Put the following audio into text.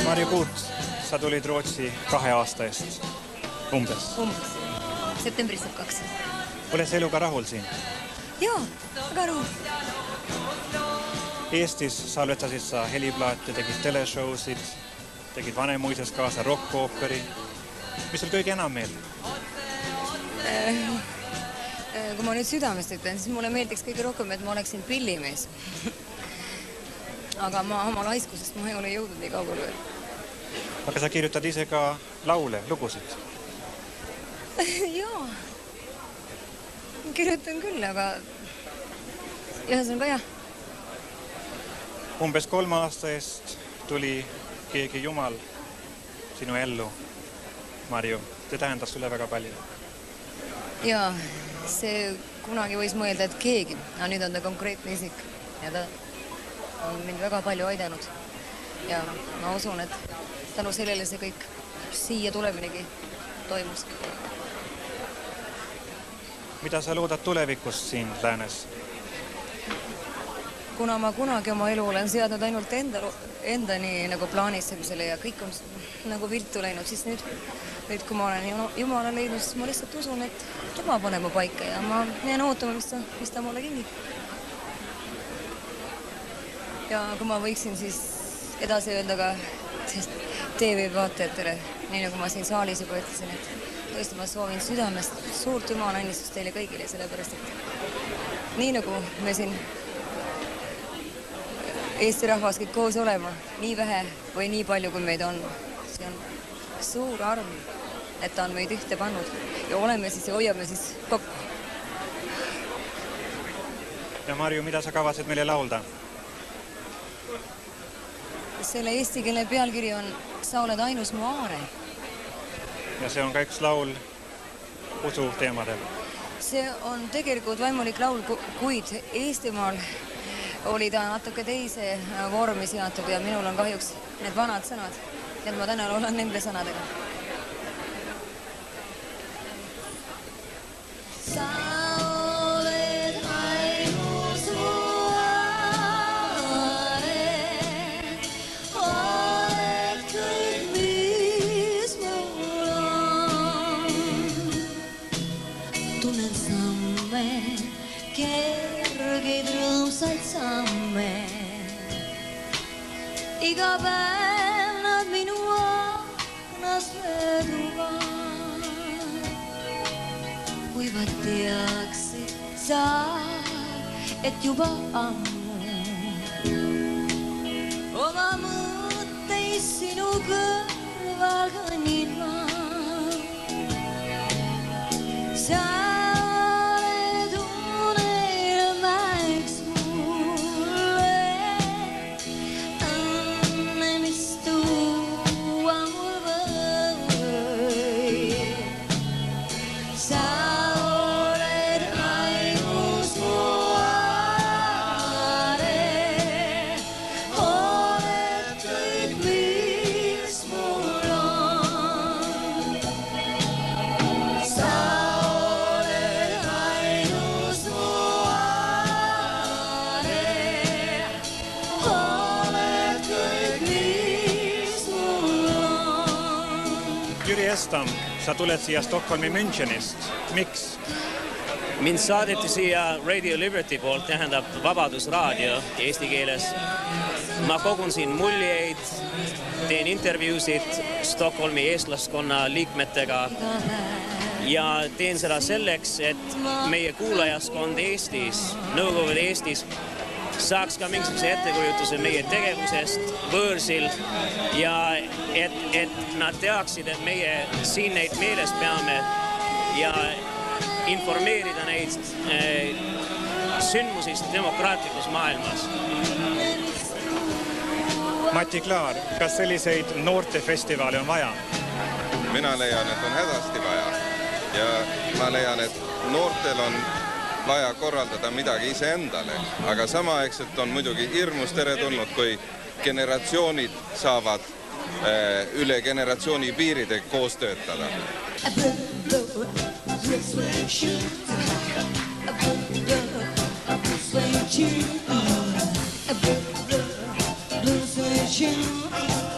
Marju Kuut, sa tulid Rootsi 2 aasta eest. Umbes. Septembris saab 2. Oled sa eluga rahul siin? Joo, väga rahul. Eestis salvestasid sa heliplaate, tegid teleshowsid, tegid Vanemuises kaasa rock-ooperi. Mis sul kõige enam meeldib? Kui ma nüüd südamest ütlen, siis mulle meeldiks kõige rohkem, et ma oleksin pillimees. Aga ma oma laiskusest ma ei ole jõudnud nii kaugele veel. Aga sa kirjutad ise ka laule, lugusid? Jaa. Kirjutan küll, aga ühesõnaga jah. Umbes 3 aasta eest tuli keegi jumal sinu ellu, Marju. See tähendas sulle väga palju. Jaa, see kunagi võis mõelda, et keegi, aga nüüd on ta konkreetne isik ja ta on mind väga palju aidanud. Ja ma usun, et tänu sellele see kõik siia tuleminegi toimus. Mida sa loodad tulevikust siin Läänes? Kuna ma kunagi oma elu olen seadnud ainult endani nagu plaanistamisele ja kõik on nagu viltu läinud, siis nüüd kui ma olen Jumala leidnud, siis ma lihtsalt usun, et tema paneb mu paika ja ma jään ootama, mis ta mulle kingib. Ja kui ma võiksin siis edasi öelda ka TV-vaatajatele, nii nagu ma siin saalis juba ütlesin, et tõesti ma soovin südamest suurt Jumala õnnistust teile kõigile, sellepärast et nii nagu me siin Eesti rahvas kõik koos olema, nii vähe või nii palju, kui meid on. See on suur arm, et ta on meid ühte pannud ja oleme siis ja hoiame siis kokku. Ja Marju, mida sa kavatsed meile laulda? Selle eestikeelne pealkiri on Sa oled ainus mu aare. Ja see on ka üks laul usu teemadel. See on tegelikult vaimulik laul, kuid Eestimaal oli ta natuke teise vormi seatud ja minul on kahjuks need vanad sõnad. Et ma täna olen nende sõnadega. Sa oled ainus mu aare, oled kõik, mis mul on. Tunnen samme, kergeid rõõmsaid samme, iga päev nad minu aknas mööduvad. Võivad teaksid sa, et juba ammu oma mõtteid sinu kõrval kõnnin ma. Sa sa tuled siia Stockholmi Münchenist. Miks? Mind saadeti siia Radio Liberty poolt, tähendab Vabadusraadio eesti keeles. Ma kogun siin muljeid, teen intervjuusid Stockholmi eestlaskonna liikmetega ja teen seda selleks, et meie kuulajaskond Eestis, Nõukogude Eestis saaks ka mingisuguse ettekujutuse meie tegevusest võõrsil ja et nad teaksid, et meie siin neid meeles peame ja informeerida neid sündmusist demokraatlikus maailmas. Mati Klaar, kas selliseid noortefestivaale on vaja? Mina leian, et on hädasti vaja ja ma leian, et noortel on vaja korraldada midagi iseendale, aga samaaegselt on muidugi hirmus teretulnud, kui generatsioonid saavad üle generatsiooni piiride koos töötada. Blue suede shoes.